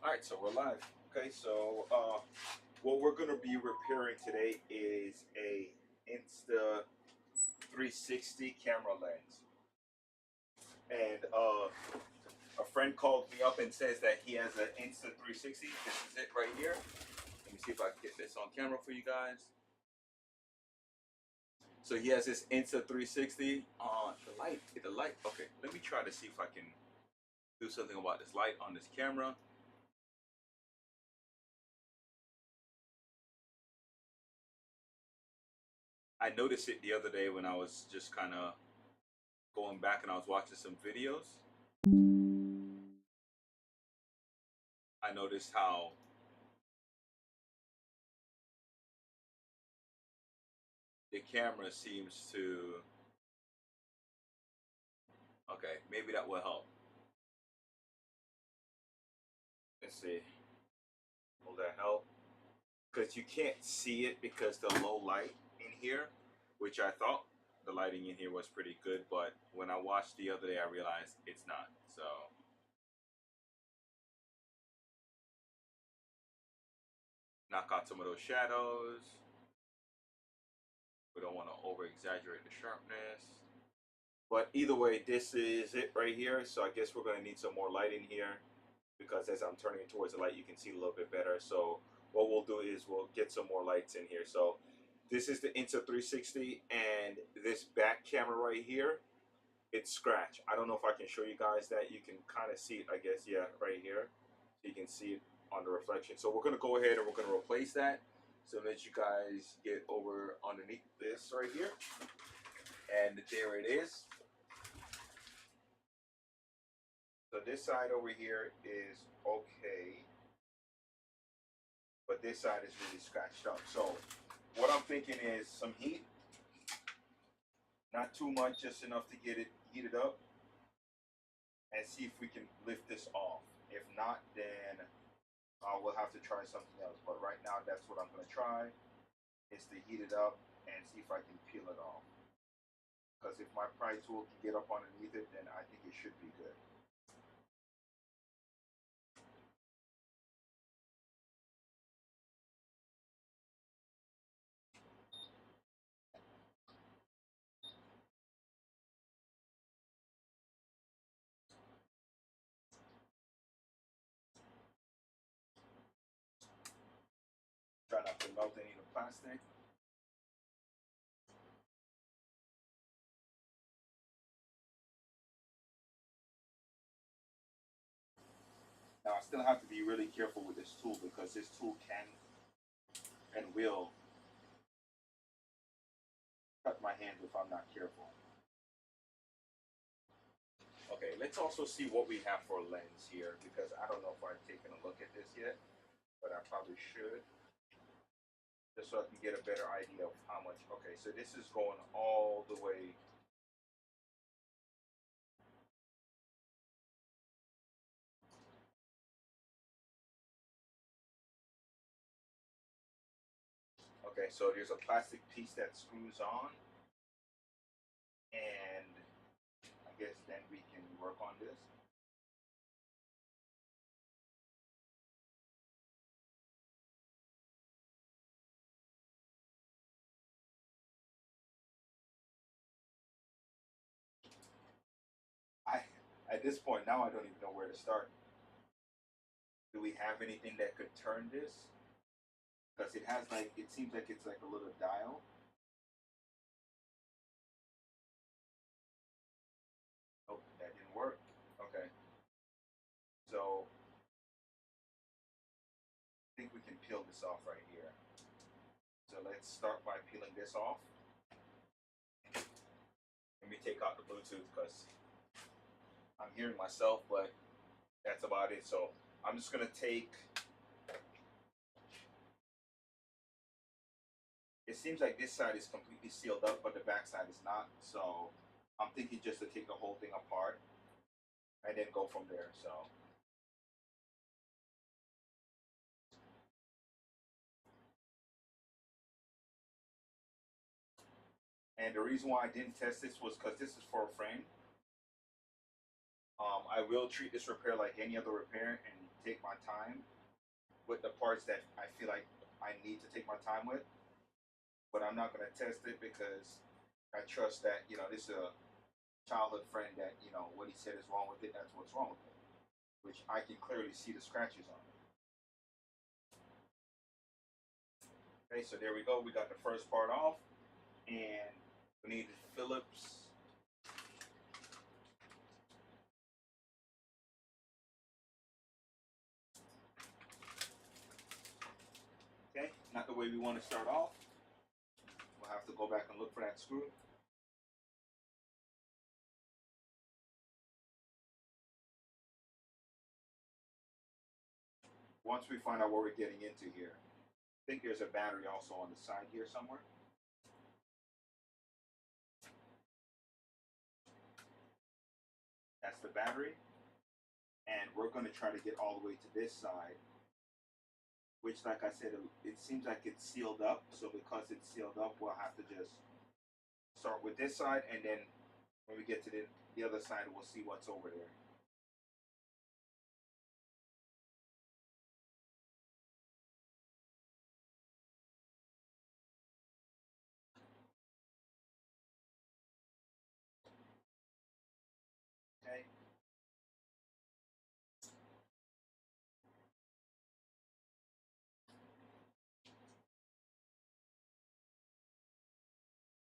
All right, so we're live. Okay, so what we're gonna be repairing today is a Insta360 camera lens, and a friend called me up and says that he has an Insta360. This is it right here. Let me see if I can get this on camera for you guys. So he has this Insta360. The light. Okay, let me try to see if I can do something about this light on this camera. I noticed it the other day when I was just kind of going back and I was watching some videos. I noticed how the camera seems to. Okay, maybe that will help. Let's see. Will that help? Because you can't see it because the low light in here, which I thought the lighting in here was pretty good, but when I watched the other day, I realized it's not. So knock out some of those shadows. We don't want to over exaggerate the sharpness. But either way, this is it right here. So I guess we're going to need some more light in here because as I'm turning it towards the light, you can see a little bit better. So what we'll do is we'll get some more lights in here. So this is the Insta360, and this back camera right here, it's scratched. I don't know if I can show you guys that. You can kind of see it, I guess. Yeah, right here. So you can see it on the reflection. So we're going to go ahead and we're going to replace that. So let you guys get over underneath this right here. And there it is. So this side over here is okay, but this side is really scratched up. So what I'm thinking is some heat, not too much, just enough to get it heated up, and see if we can lift this off. If not, then we'll have to try something else. But right now, that's what I'm going to try, is to heat it up and see if I can peel it off. Because if my pry tool can get up underneath it, then I think it should be good. Try not to melt any of the plastic. Now I still have to be really careful with this tool because this tool can and will cut my hand if I'm not careful. Okay, let's also see what we have for a lens here because I don't know if I've taken a look at this yet, but I probably should, just so I can get a better idea of how much. Okay, so this is going all the way. Okay, so there's a plastic piece that screws on, and I guess then we can work on this. I At this point now I don't even know where to start. Do we have anything that could turn this? Because it has like, it seems like it's like a little dial. Oh, that didn't work. Okay, so I think we can peel this off right here. So let's start by peeling this off. Let me take out the Bluetooth because I'm hearing myself, but that's about it. So I'm just gonna take, it seems like this side is completely sealed up, but the back side is not. So I'm thinking just to take the whole thing apart and then go from there. So and the reason why I didn't test this was because this is for a friend. I will treat this repair like any other repair, and take my time with the parts that I feel like I need to take my time with. But I'm not going to test it because I trust that, you know, this is a childhood friend that, you know, what he said is wrong with it, that's what's wrong with it. Which I can clearly see the scratches on it. Okay, so there we go. We got the first part off. And we need Phillips. Okay, not the way we want to start off. We'll have to go back and look for that screw. Once we find out what we're getting into here, I think there's a battery also on the side here somewhere. That's the battery. And we're going to try to get all the way to this side, which, like I said, it seems like it's sealed up. So because it's sealed up, we'll have to just start with this side, and then when we get to the other side, we'll see what's over there. Okay.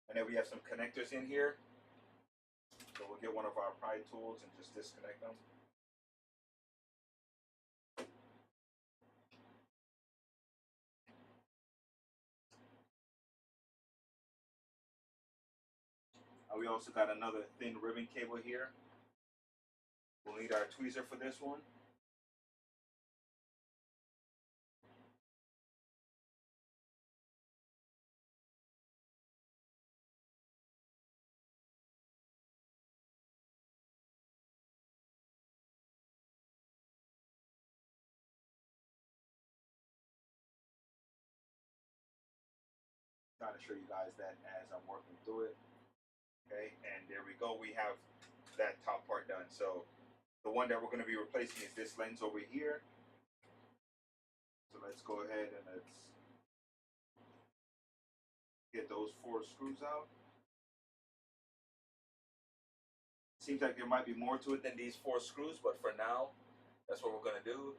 And then we have some connectors in here. So we'll get one of our pry tools and just disconnect them. We also got another thin ribbon cable here. We'll need our tweezer for this one. Trying to show you guys that as I'm working through it. Okay, and there we go. We have that top part done. So the one that we're going to be replacing is this lens over here. So let's go ahead and let's get those 4 screws out. Seems like there might be more to it than these 4 screws, but for now, that's what we're going to do.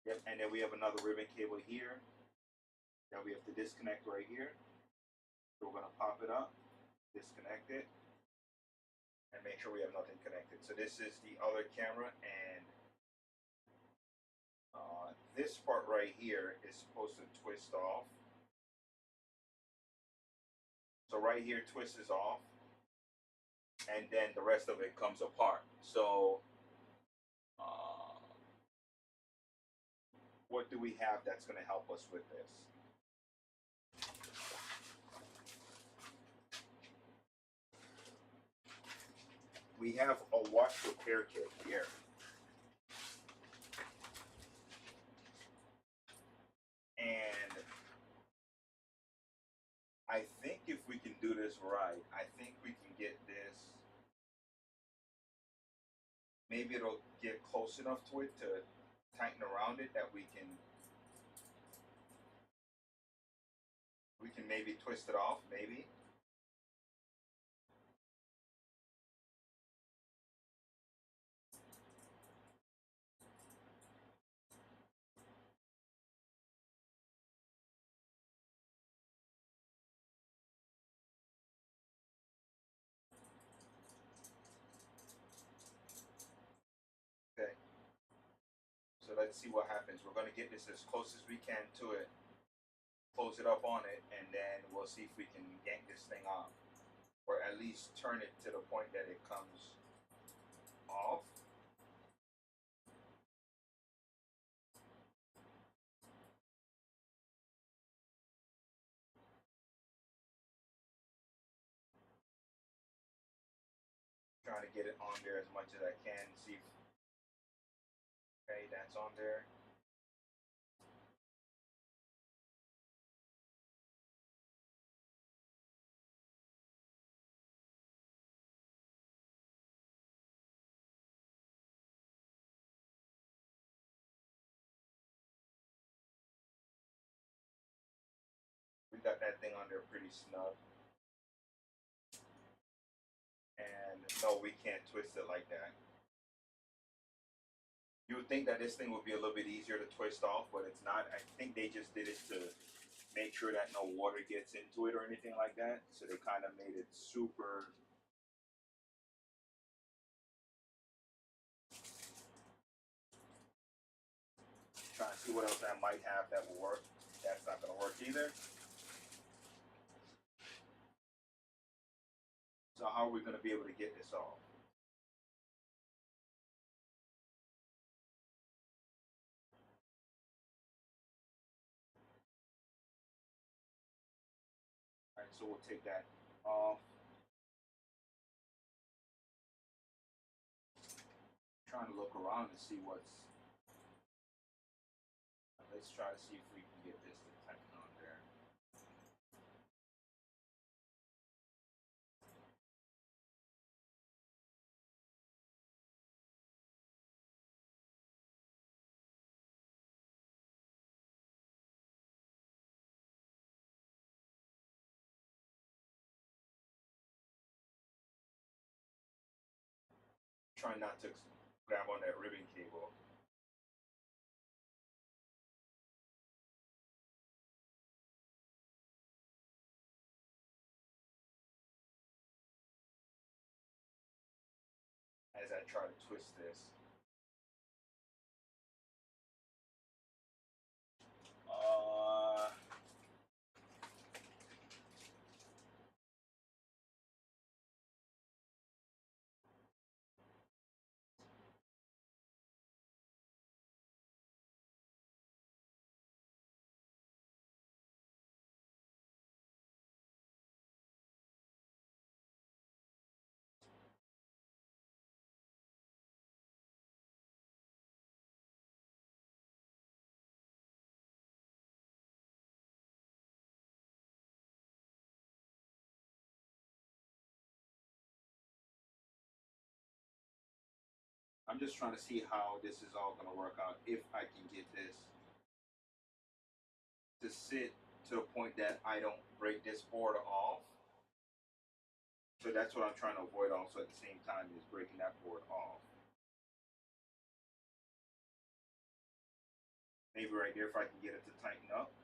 Yep, and then we have another ribbon cable here that we have to disconnect right here. So we're going to pop it up, disconnect it, and make sure we have nothing connected. So this is the other camera, and this part right here is supposed to twist off. So right here twists off, and then the rest of it comes apart. So what do we have that's going to help us with this? We have a watch repair kit here. And I think if we can do this right, I think we can get this. Maybe it'll get close enough to it to tighten around it that we can maybe twist it off, maybe. Okay. So let's see what happens. We're going to get this as close as we can to it, close it up on it, and then we'll see if we can yank this thing off, or at least turn it to the point that it comes off. Trying to get it on there as much as I can. See if, okay, that's on there. We got that thing on there pretty snug. And no, we can't twist it like that. You would think that this thing would be a little bit easier to twist off, but it's not. I think they just did it to make sure that no water gets into it or anything like that. So they kind of made it super. Trying to see what else I might have that will work. That's not going to work either. So how are we going to be able to get this off? All right, so we'll take that off. Trying to look around and see what's. Let's try to see if we can get this to tighten on there. Try not to grab on that ribbon cable. As I try to twist this. I'm just trying to see how this is all going to work out if I can get this to sit to a point that I don't break this board off. So that's what I'm trying to avoid also at the same time is breaking that board off. Maybe right there if I can get it to tighten up.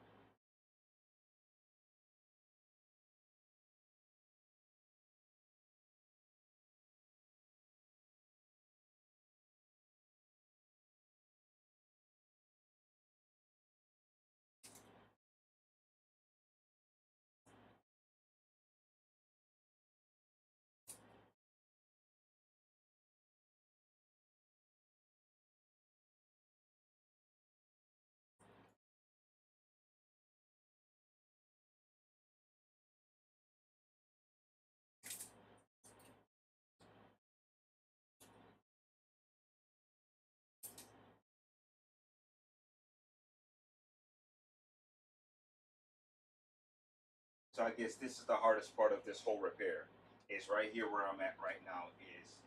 So I guess this is the hardest part of this whole repair. Is right here where I'm at right now is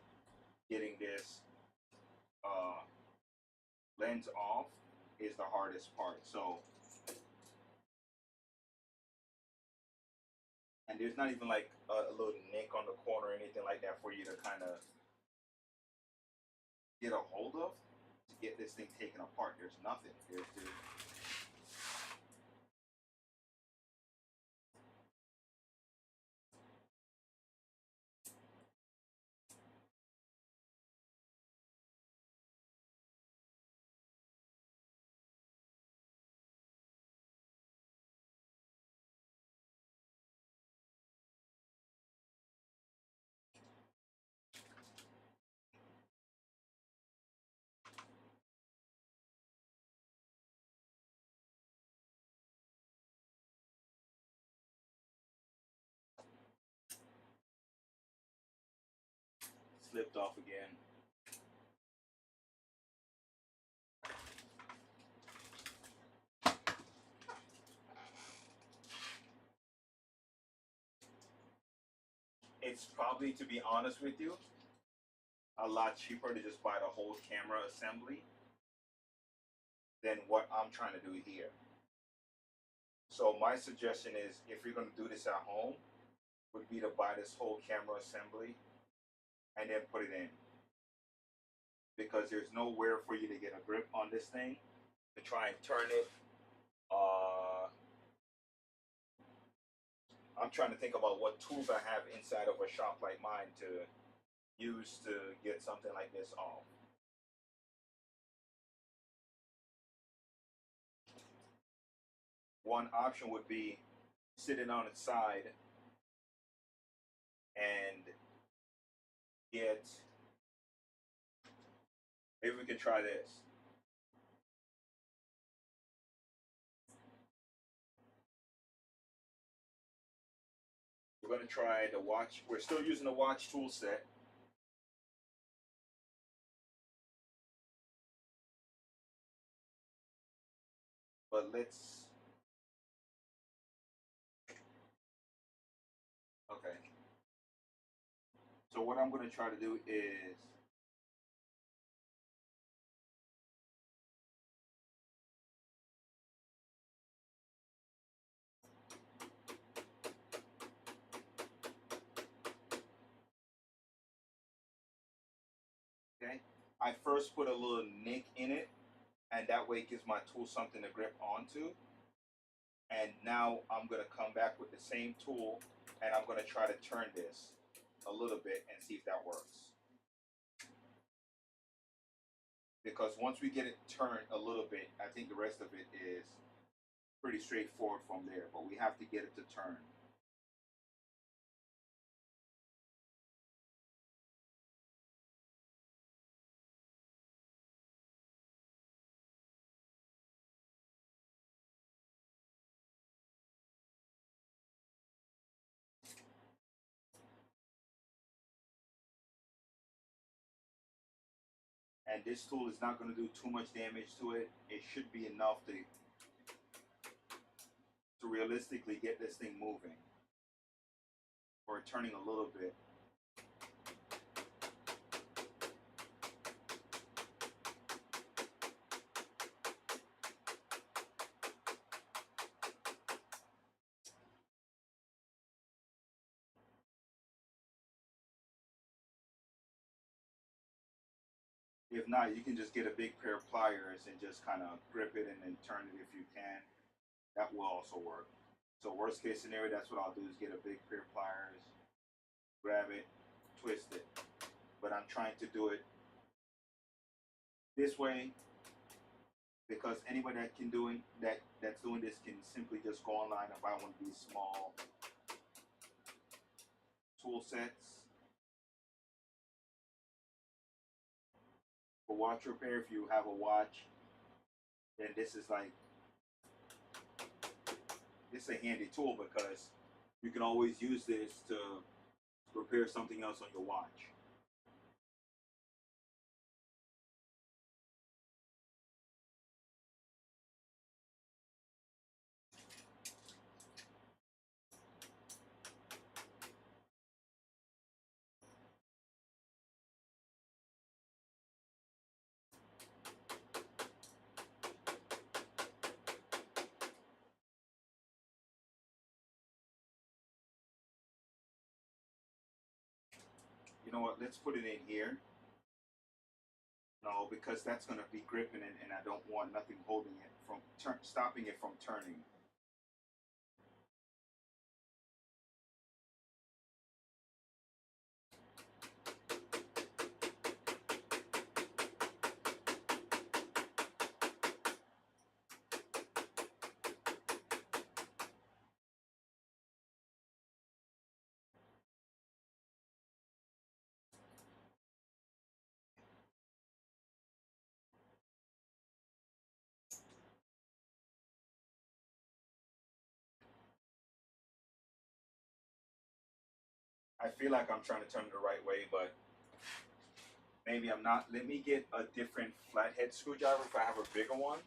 getting this lens off is the hardest part. So, and there's not even like a little nick on the corner or anything like that for you to kind of get a hold of to get this thing taken apart. There's nothing. There's slipped off again. It's probably, to be honest with you, a lot cheaper to just buy the whole camera assembly than what I'm trying to do here. So my suggestion is, if you're going to do this at home, would be to buy this whole camera assembly and then put it in, because there's nowhere for you to get a grip on this thing to try and turn it. I'm trying to think about what tools I have inside of a shop like mine to use to get something like this off. One option would be sitting on its side and get, maybe we can try this. We're going to try the watch. We're still using the watch tool set. But let's, okay. So what I'm going to try to do is, okay, I first put a little nick in it, and that way it gives my tool something to grip onto. And now I'm going to come back with the same tool, and I'm going to try to turn this a little bit and see if that works. Because once we get it turned a little bit, I think the rest of it is pretty straightforward from there, but we have to get it to turn. And this tool is not going to do too much damage to it. It should be enough to realistically get this thing moving or turning a little bit. If not, you can just get a big pair of pliers and just kind of grip it and then turn it if you can. That will also work. So worst case scenario, that's what I'll do, is get a big pair of pliers, grab it, twist it. But I'm trying to do it this way because anybody that can do it, that's doing this can simply just go online and buy one of these small tool sets. For watch repair, if you have a watch, then this is a handy tool because you can always use this to repair something else on your watch. You know what, let's put it in here. No, because that's going to be gripping it and I don't want nothing holding it from stopping it from turning. I feel like I'm trying to turn it the right way, but Maybe I'm not. Let me get a different flathead screwdriver if I have a bigger one.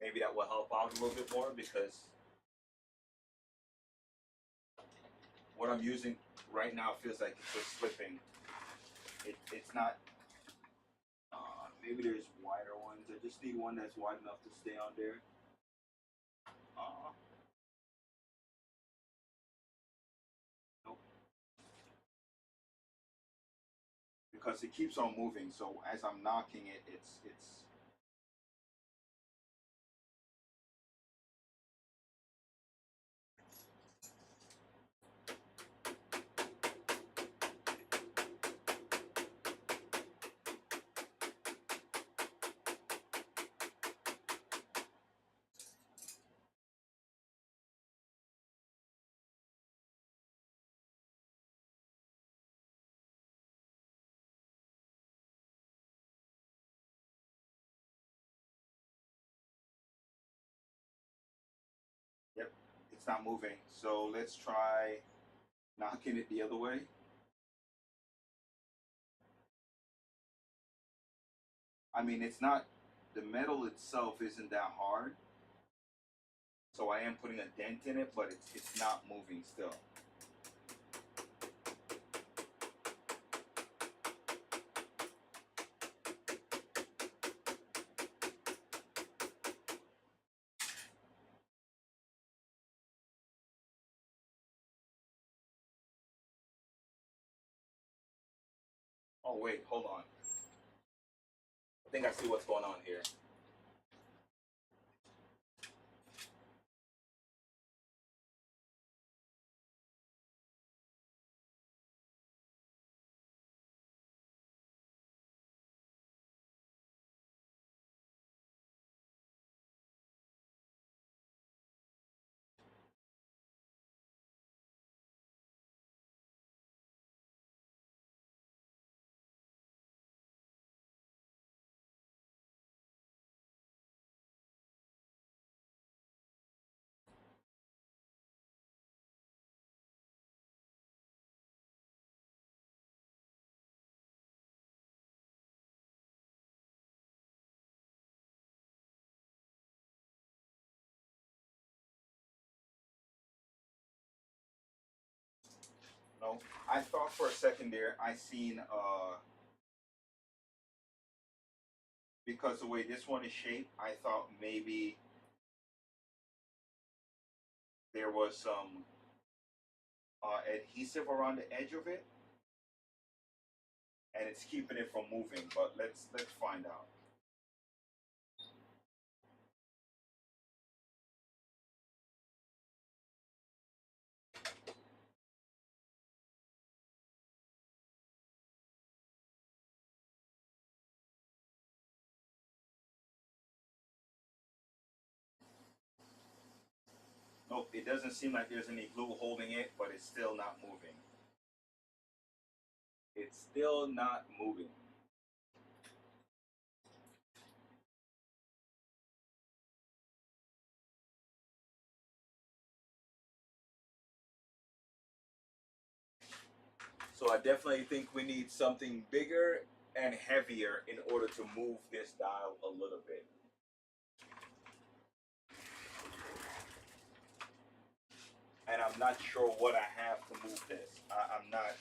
Maybe that will help out a little bit more because what I'm using right now feels like it's just slipping. It's not. Maybe there's wider ones. I just need one that's wide enough to stay on there. Nope. Because it keeps on moving. So as I'm knocking it, it's. Yep, it's not moving. So let's try knocking it the other way. I mean, it's not, the metal itself isn't that hard. So I am putting a dent in it, but it's not moving still. Oh wait, hold on. I think I see what's going on here. No, I thought for a second there, I seen because the way this one is shaped, I thought maybe there was some adhesive around the edge of it, and it's keeping it from moving. But let's find out. Nope, it doesn't seem like there's any glue holding it, but it's still not moving. It's still not moving. So I definitely think we need something bigger and heavier in order to move this dial a little bit. And I'm not sure what I have to move this. I'm not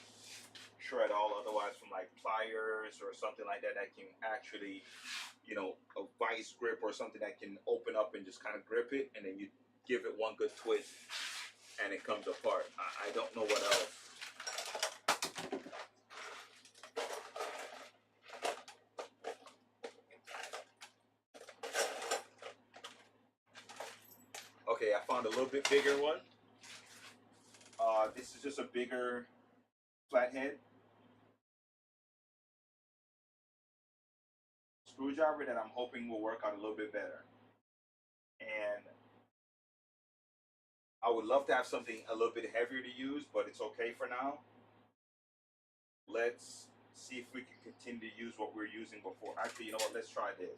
sure at all. Otherwise, from like pliers or something like that, that can actually, a vice grip or something that can open up and just kind of grip it, and then you give it one good twist, and it comes apart. I don't know what else. Okay, I found a little bit bigger one. This is just a bigger flathead screwdriver that I'm hoping will work out a little bit better. And I would love to have something a little bit heavier to use, but it's okay for now. Let's see if we can continue to use what we were using before. Actually, you know what? Let's try this.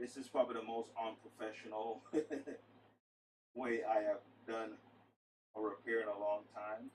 This is probably the most unprofessional way I have done a repair in a long time.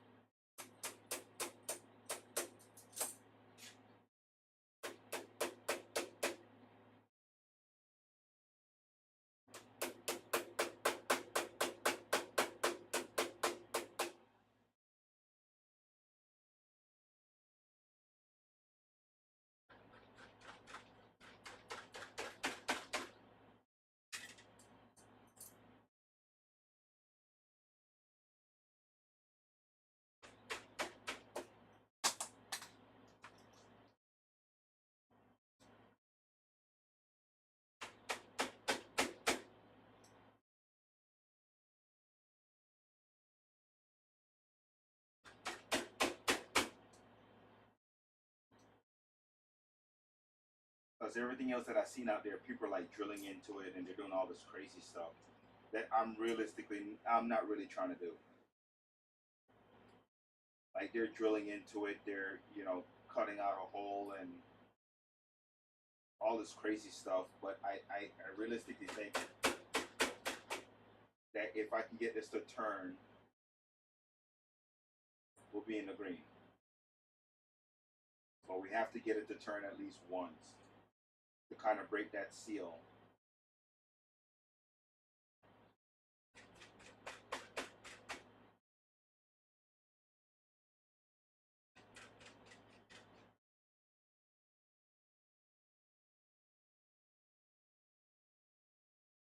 Because everything else that I've seen out there, people are like drilling into it and they're doing all this crazy stuff that I'm not really trying to do. Like they're drilling into it, they're, you know, cutting out a hole and all this crazy stuff. But I realistically think that if I can get this to turn, we'll be in the green. But we have to get it to turn at least once to kind of break that seal.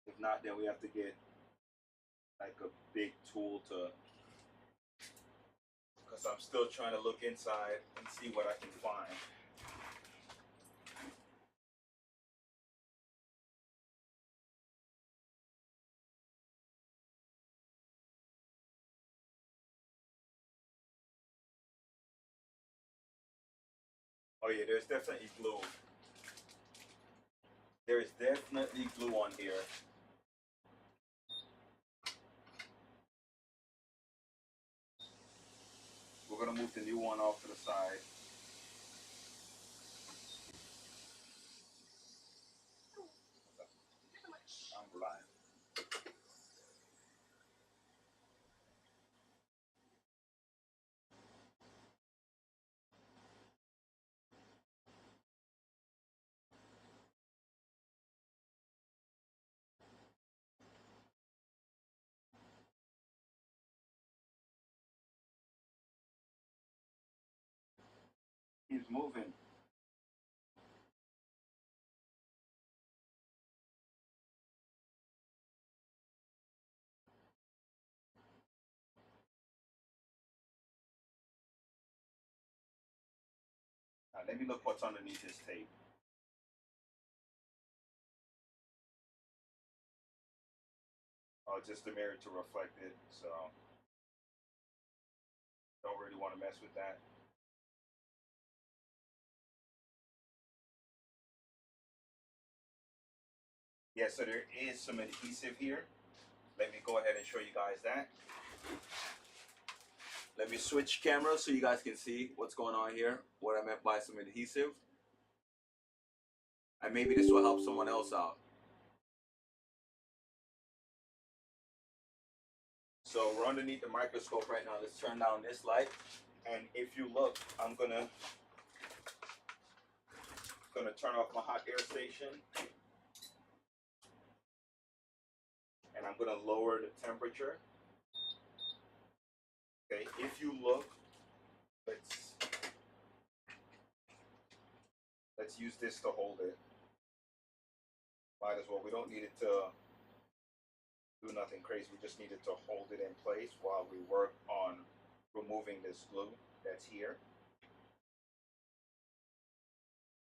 If not, then we have to get like a big tool to, because I'm still trying to look inside and see what I can find. Oh yeah, there's definitely glue. There is definitely glue on here. We're gonna move the new one off to the side. I'm blind. He's moving. Now, let me look what's underneath this tape. Oh, just the mirror to reflect it, so don't really want to mess with that. Yeah, so there is some adhesive here. Let me go ahead and show you guys that. Let me switch cameras so you guys can see what's going on here, what I meant by some adhesive. And maybe this will help someone else out. So we're underneath the microscope right now. Let's turn down this light. And if you look, I'm gonna turn off my hot air station. And I'm gonna lower the temperature. Okay, if you look, let's use this to hold it. Might as well. We don't need it to do nothing crazy. We just need it to hold it in place while we work on removing this glue that's here.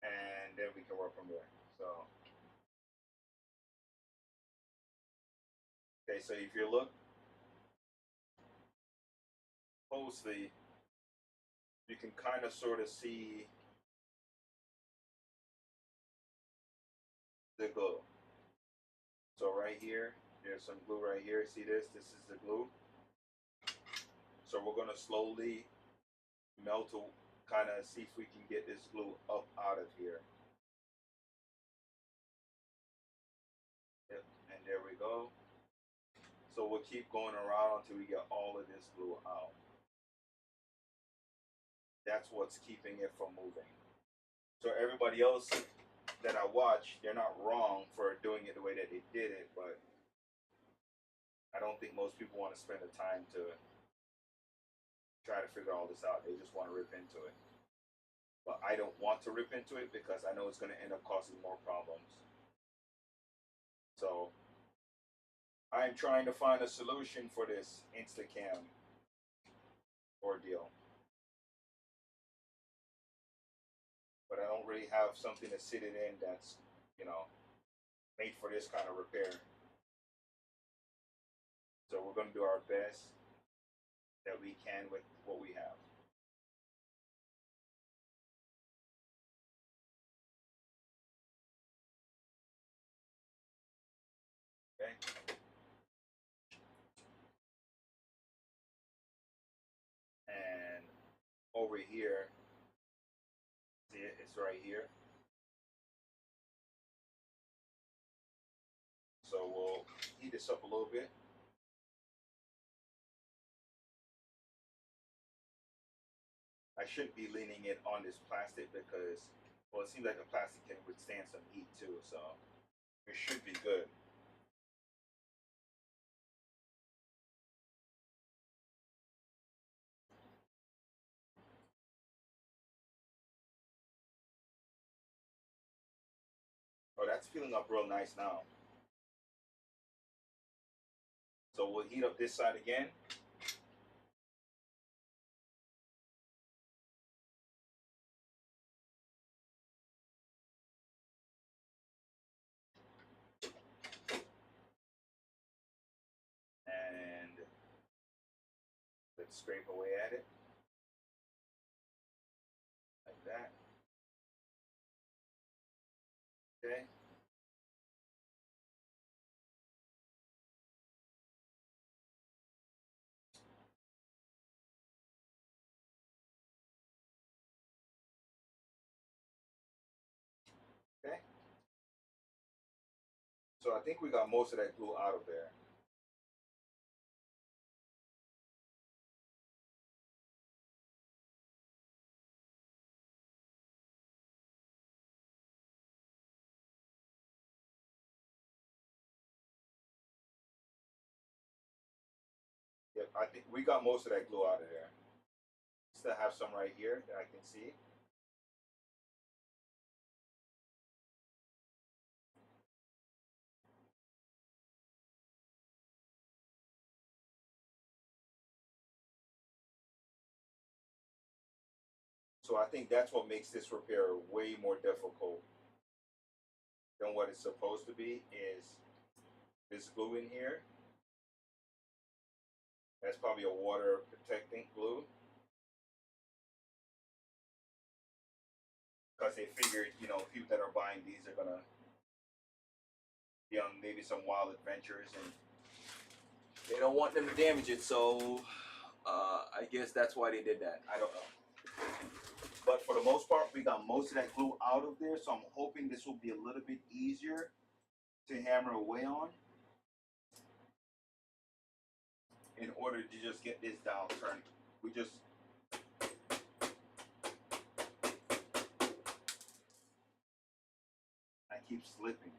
And then we can work from there. So, okay, so if you look closely, you can kind of sort of see the glue. So right here, there's some glue right here. See this? This is the glue. So we're gonna slowly melt to kind of see if we can get this glue up out of here. So we'll keep going around until we get all of this glue out. That's what's keeping it from moving. So everybody else that I watch, they're not wrong for doing it the way that they did it, but I don't think most people want to spend the time to try to figure all this out. They just want to rip into it. But I don't want to rip into it because I know it's going to end up causing more problems. So I'm trying to find a solution for this Instacam ordeal. But I don't really have something to sit it in that's, you know, made for this kind of repair. So we're going to do our best that we can with what we have. Okay. And over here, see it? It's right here. So we'll heat this up a little bit. I shouldn't be leaning it on this plastic because, well, it seems like the plastic can withstand some heat too, so it should be good. Oh, that's feeling up real nice now. So we'll heat up this side again. And let's scrape away at it. Like that. Okay. Okay. So I think we got most of that glue out of there. Yep, I think we got most of that glue out of there. Still have some right here that I can see. So I think that's what makes this repair way more difficult than what it's supposed to be, is this glue in here. That's probably a water protecting glue. Because they figured, you know, people that are buying these are gonna be on maybe some wild adventures and they don't want them to damage it, so I guess that's why they did that. I don't know. But for the most part, we got most of that glue out of there, so I'm hoping this will be a little bit easier to hammer away on in order to just get this dial turning. We just I keep slipping.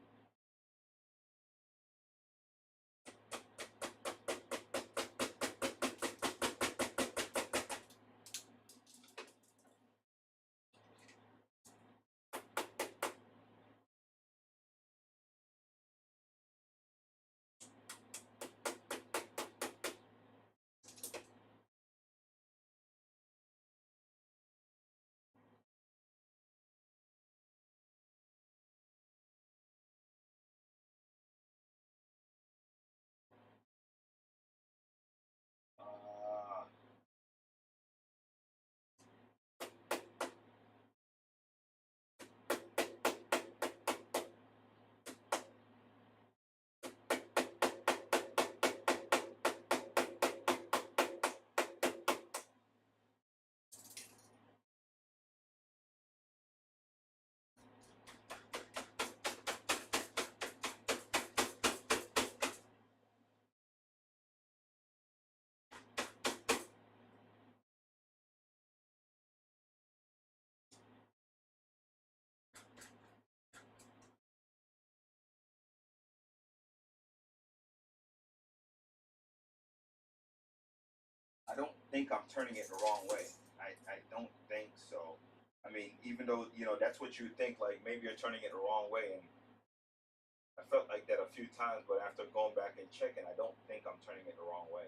think I'm turning it the wrong way. I don't think so. I mean, even though, you know, that's what you think, like maybe you're turning it the wrong way. And I felt like that a few times, but after going back and checking, I don't think I'm turning it the wrong way.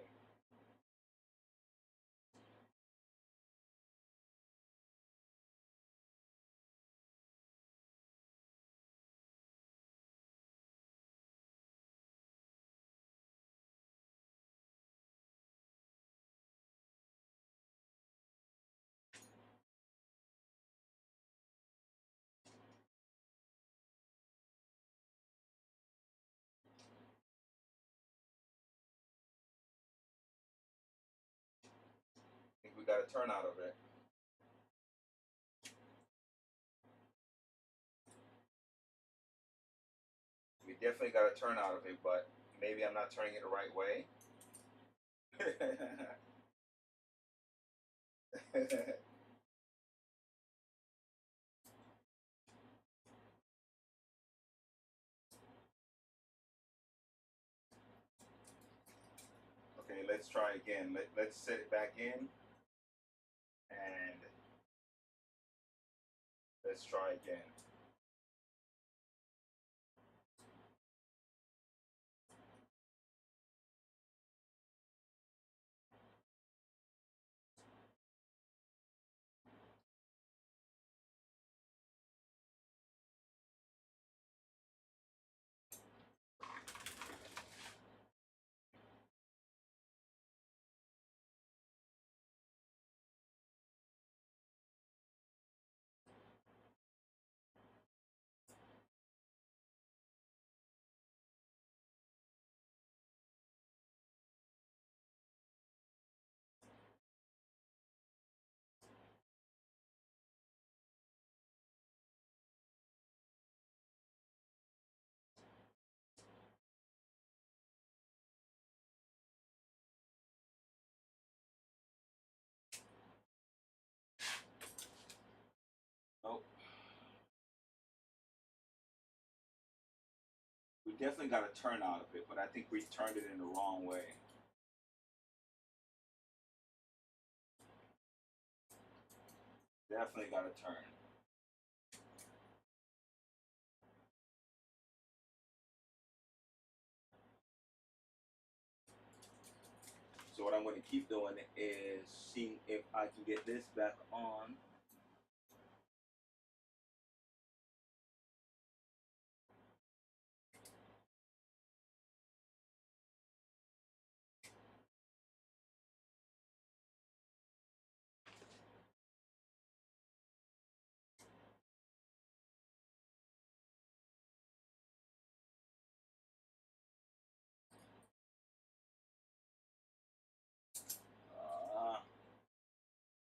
I think we got a turn out of it. We definitely got a turn out of it, but maybe I'm not turning it the right way. Okay, let's try again. Let's set it back in and let's try again. Oh, we definitely got a turn out of it, but I think we turned it in the wrong way. Definitely got a turn. So what I'm going to keep doing is seeing if I can get this back on.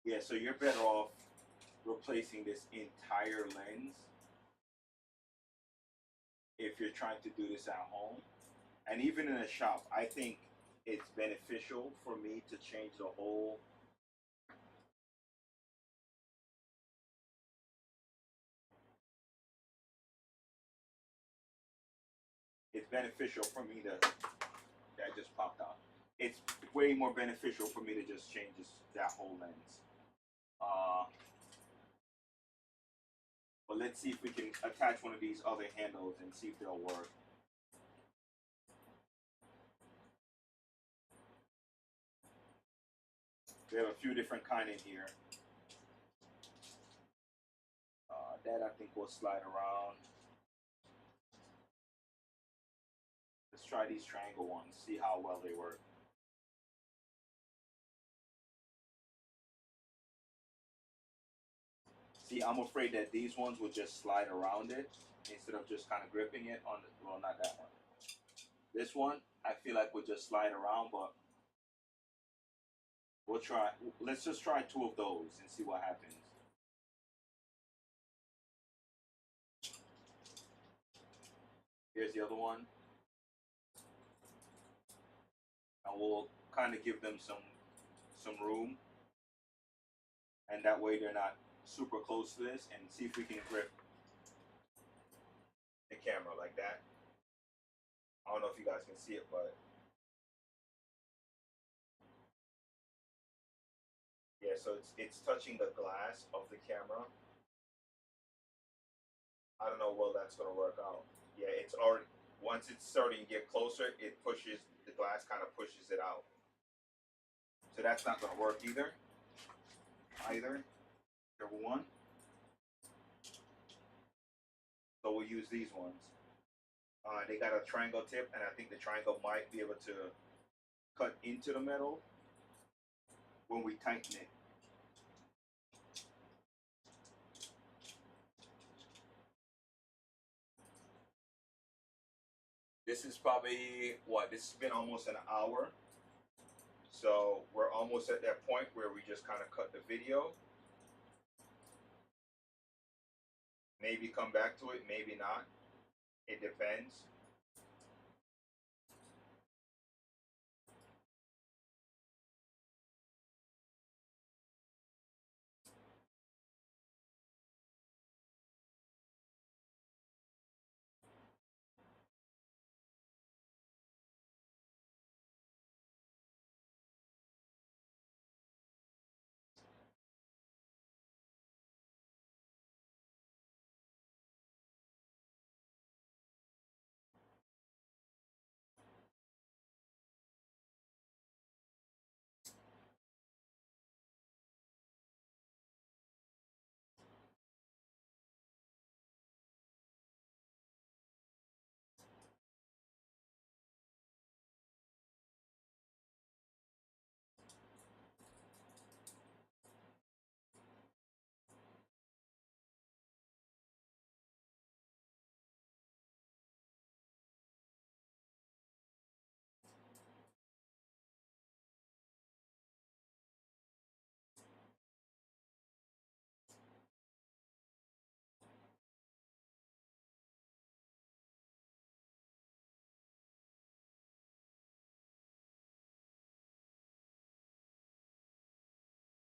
Yeah, so you're better off replacing this entire lens if you're trying to do this at home. And even in a shop, I think it's beneficial for me to change the whole. It's beneficial for me to. That just popped out. It's way more beneficial for me to just change that whole lens. Uh, but let's see if we can attach one of these other handles and see if they'll work. We have a few different kind in here. That I think will slide around. Let's try these triangle ones, see how well they work. See, I'm afraid that these ones will just slide around it instead of just kind of gripping it on the, well, not that one. This one, I feel like will just slide around, but we'll try. Let's just try two of those and see what happens. Here's the other one. And we'll kind of give them some room. And that way they're not super close to this, and see if we can grip the camera like that. I don't know if you guys can see it, but so it's touching the glass of the camera. I don't know whether that's gonna work out. Yeah, it's already, once it's starting to get closer, it pushes the glass, kind of pushes it out. So that's not gonna work either. Number one. So we'll use these ones. They got a triangle tip, and I think the triangle might be able to cut into the metal when we tighten it. This is probably, what, this has been almost an hour. So we're almost at that point where we just kind of cut the video. Maybe come back to it, maybe not. It depends.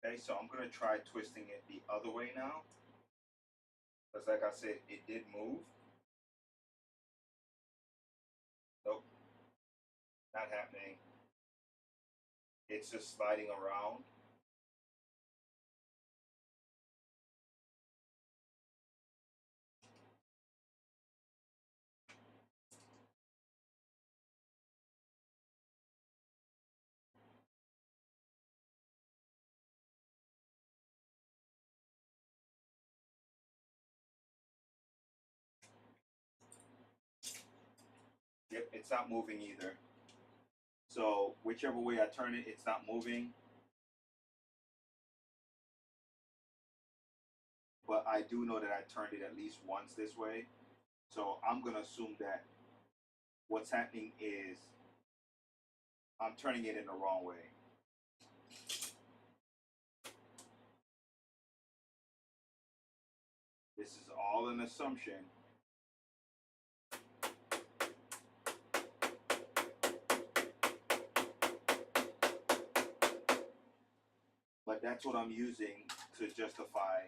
Okay, so I'm gonna try twisting it the other way now. Because like I said, it did move. Nope, not happening. It's just sliding around. Yep, it's not moving either. So whichever way I turn it, it's not moving. But I do know that I turned it at least once this way. So I'm gonna assume that what's happening is I'm turning it in the wrong way. This is all an assumption. But that's what I'm using to justify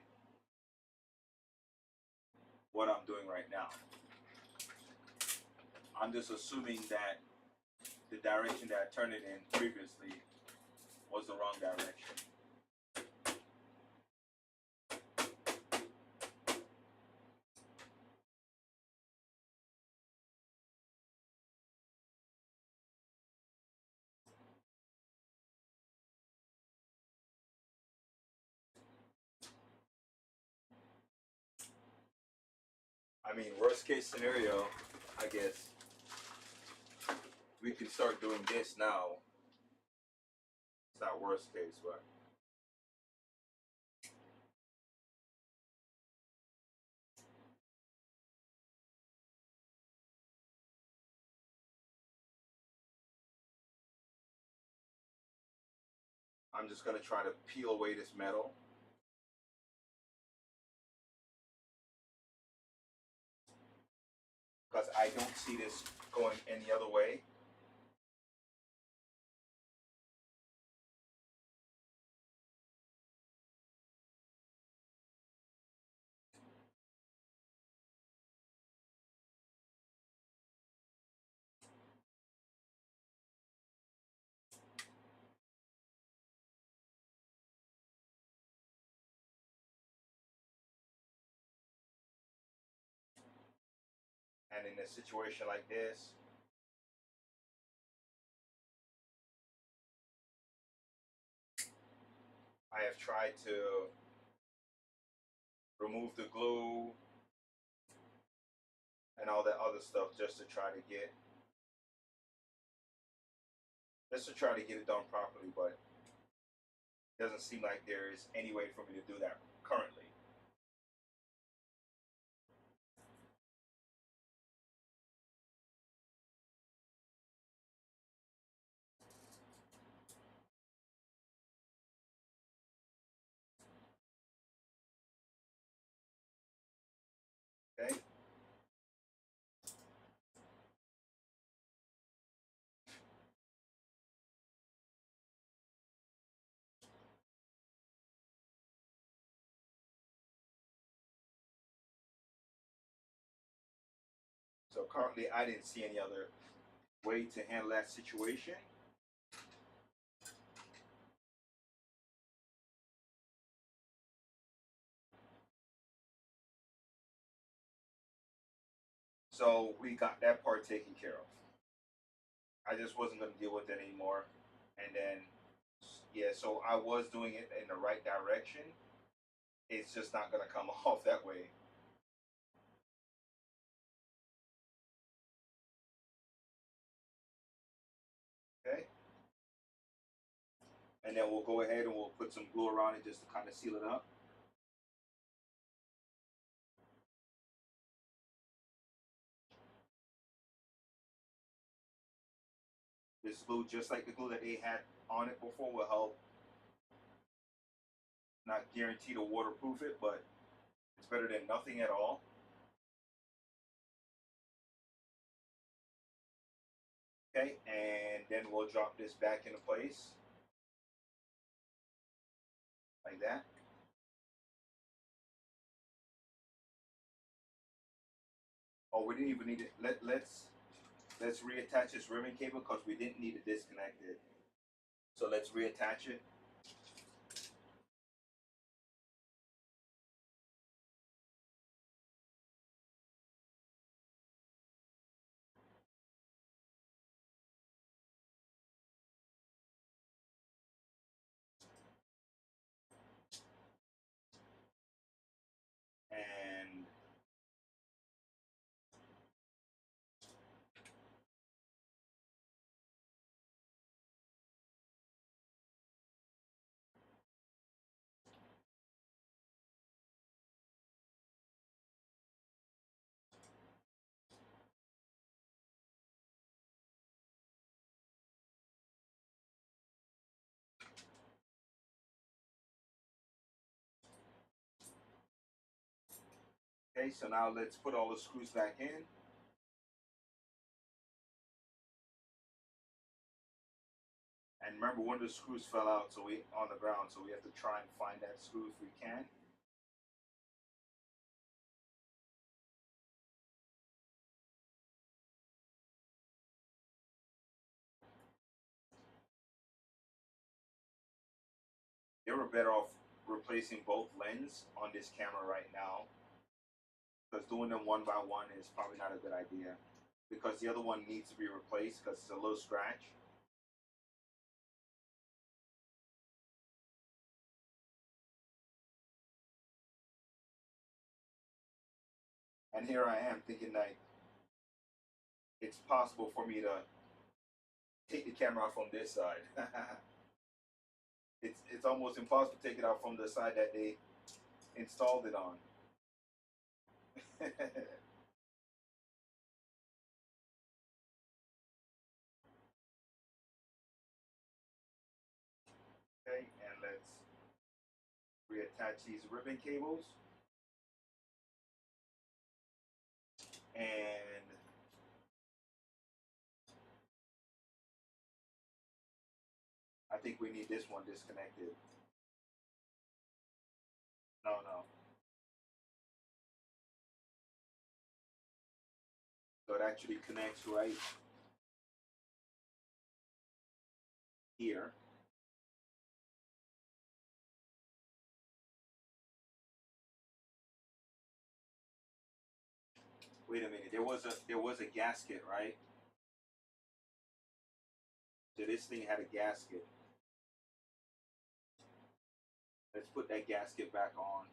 what I'm doing right now. I'm just assuming that the direction that I turned it in previously was the wrong direction. I mean, worst case scenario, I guess we can start doing this now. It's not worst case, but I'm just gonna try to peel away this metal. Because I don't see this going any other way. And in a situation like this, I have tried to remove the glue and all that other stuff just to try to get it done properly, but it doesn't seem like there is any way for me to do that currently. Okay. So currently I didn't see any other way to handle that situation. So we got that part taken care of. I just wasn't going to deal with it anymore. And then, yeah, so I was doing it in the right direction. It's just not going to come off that way. Okay. And then we'll go ahead and we'll put some glue around it just to kind of seal it up. This glue, just like the glue that they had on it before, will help. Not guarantee to waterproof it, but it's better than nothing at all. Okay, and then we'll drop this back into place like that. Oh, we didn't even need it. Let's reattach this ribbon cable because we didn't need to disconnect it. So let's reattach it. And okay, so now let's put all the screws back in. And remember, one of the screws fell out, so we on the ground, so we have to try and find that screw if we can. They were better off replacing both lenses on this camera right now, because doing them one by one is probably not a good idea, because the other one needs to be replaced because it's a little scratch. And here I am thinking like it's possible for me to take the camera out from this side. It's almost impossible to take it out from the side that they installed it on. Okay, and let's reattach these ribbon cables. And I think we need this one disconnected. No, no. So it actually connects right here. Wait a minute. There was a gasket, right? So this thing had a gasket. Let's put that gasket back on.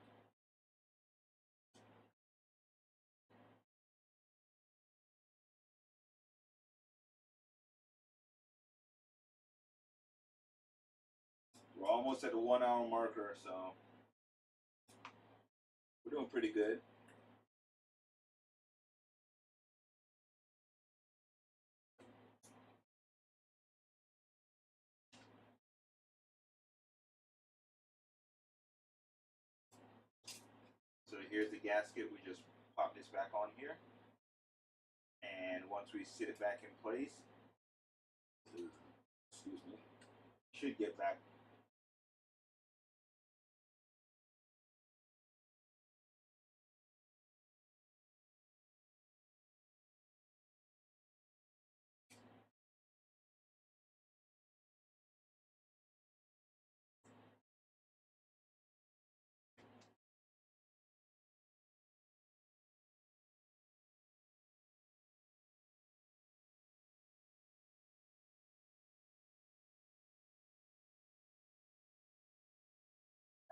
We're almost at the 1 hour marker, so we're doing pretty good. So here's the gasket. We just pop this back on here. And once we sit it back in place, excuse me, should get back.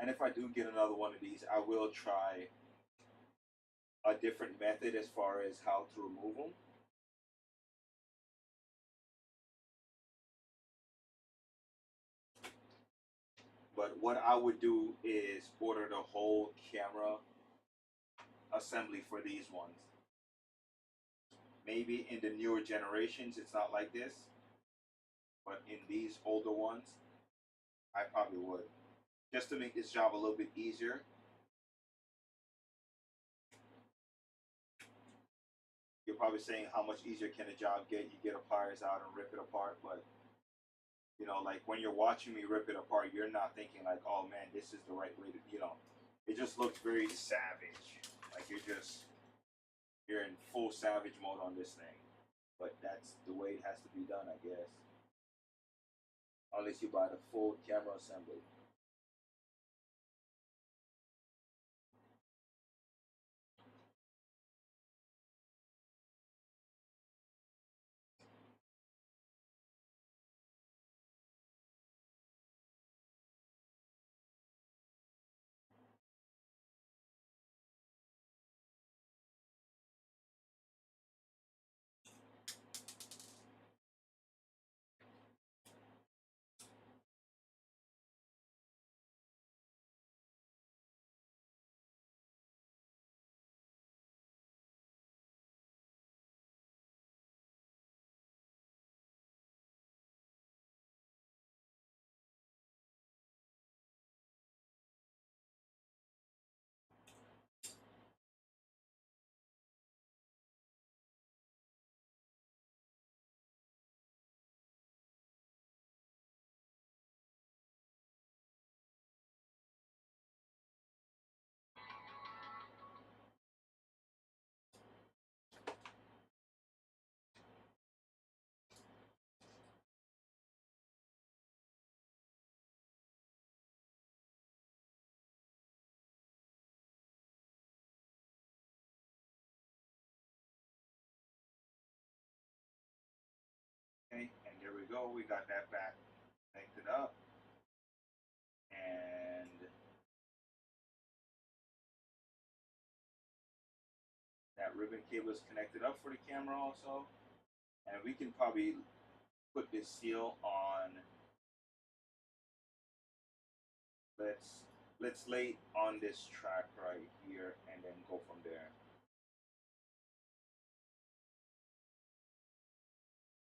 And if I do get another one of these, I will try a different method as far as how to remove them. But what I would do is order the whole camera assembly for these ones. Maybe in the newer generations it's not like this, but in these older ones, I probably would. Just to make this job a little bit easier. You're probably saying, how much easier can a job get? You get a pliers out and rip it apart, but you know, like when you're watching me rip it apart, you're not thinking like, oh man, this is the right way to, you know, it just looks very savage. Like you're in full savage mode on this thing. But that's the way it has to be done, I guess. Unless you buy the full camera assembly. Okay, and there we go. We got that back connected up. And that ribbon cable is connected up for the camera also. And we can probably put this seal on. Let's lay it on this track right here and then go from there.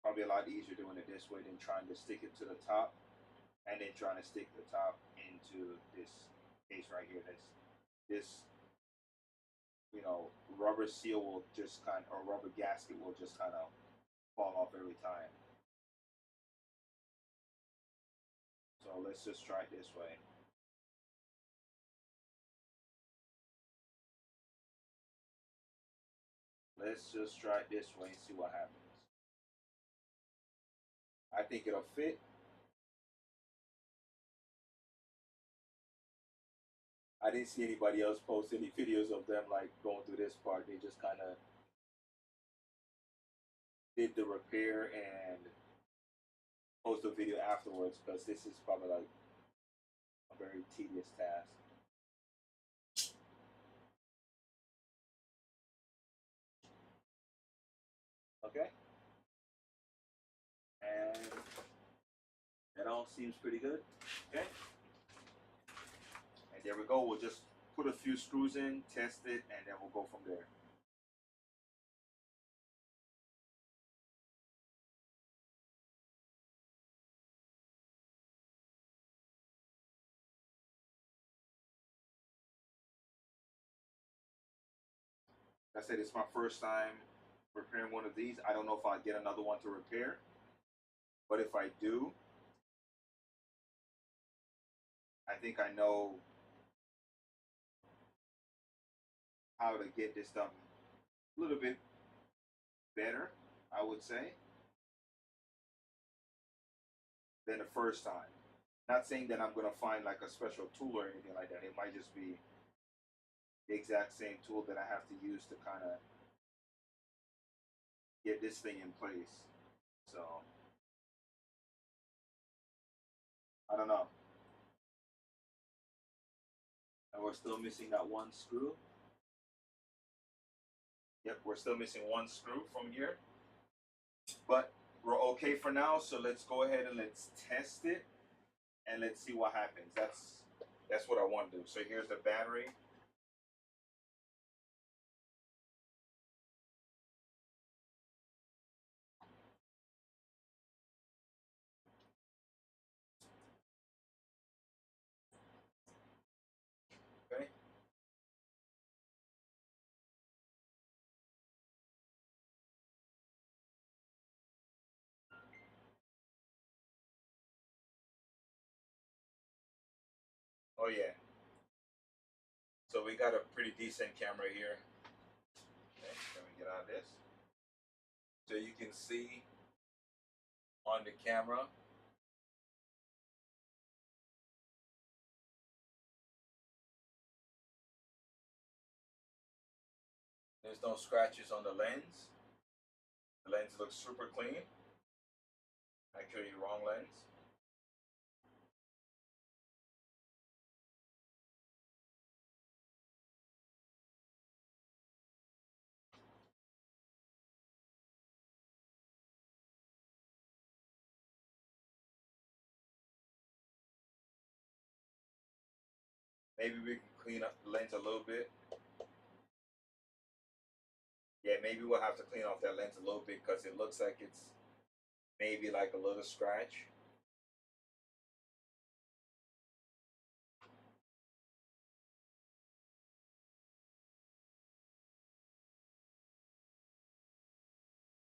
Probably a lot easier doing it this way than trying to stick it to the top and then trying to stick the top into this case right here. This you know, rubber seal will just kind of, or rubber gasket will just kind of fall off every time. So let's just try it this way. Let's just try it this way and see what happens. I think it'll fit. I didn't see anybody else post any videos of them like going through this part. They just kind of did the repair and post a video afterwards, because this is probably like a very tedious task. Okay, and that all seems pretty good. Okay, and there we go. We'll just put a few screws in, test it, and then we'll go from there. Like I said, it's my first time repairing one of these. I don't know if I'll get another one to repair, but if I do, I think I know how to get this done a little bit better, I would say, than the first time. Not saying that I'm going to find like a special tool or anything like that. It might just be the exact same tool that I have to use to kind of get this thing in place. So, I don't know. And we're still missing that one screw. Yep, we're still missing one screw from here. But we're okay for now, so let's go ahead and let's test it and let's see what happens. That's what I want to do. So here's the battery. Okay. Oh yeah. So we got a pretty decent camera here. Okay, let me get out of this. So you can see on the camera, there's no scratches on the lens. The lens looks super clean. Actually, wrong lens. Maybe we can clean up the lens a little bit. Yeah, maybe we'll have to clean off that lens a little bit because it looks like it's maybe like a little scratch.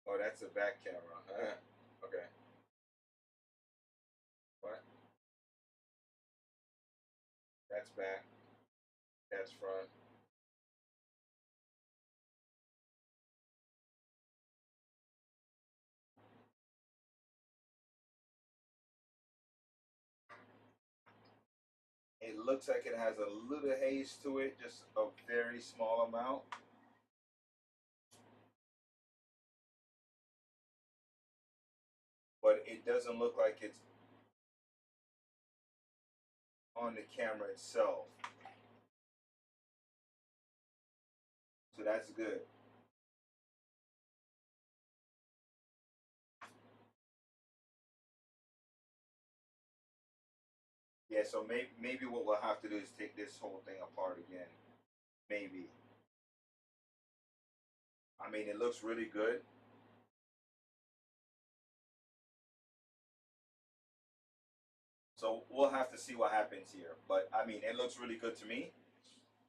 Oh, that's a back camera. Okay. What? That's back. That's front. It looks like it has a little haze to it, just a very small amount. But it doesn't look like it's on the camera itself. So that's good. Yeah, so maybe what we'll have to do is take this whole thing apart again. Maybe. I mean, it looks really good. So we'll have to see what happens here. But I mean, it looks really good to me.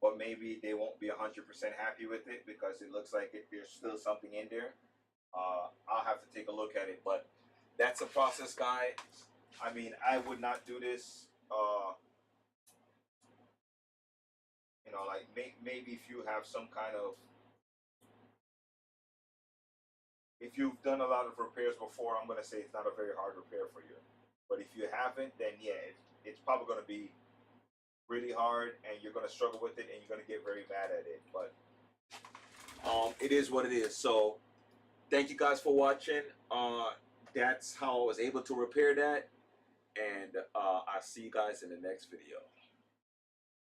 But maybe they won't be 100% happy with it because it looks like there's still something in there. I'll have to take a look at it. But that's a process, guy. I mean, I would not do this. Like maybe if you have some kind of, if you've done a lot of repairs before, I'm gonna say it's not a very hard repair for you. But if you haven't, then yeah, it's probably gonna be really hard, and you're gonna struggle with it, and you're gonna get very mad at it. But it is what it is. So thank you guys for watching. That's how I was able to repair that. And I'll see you guys in the next video.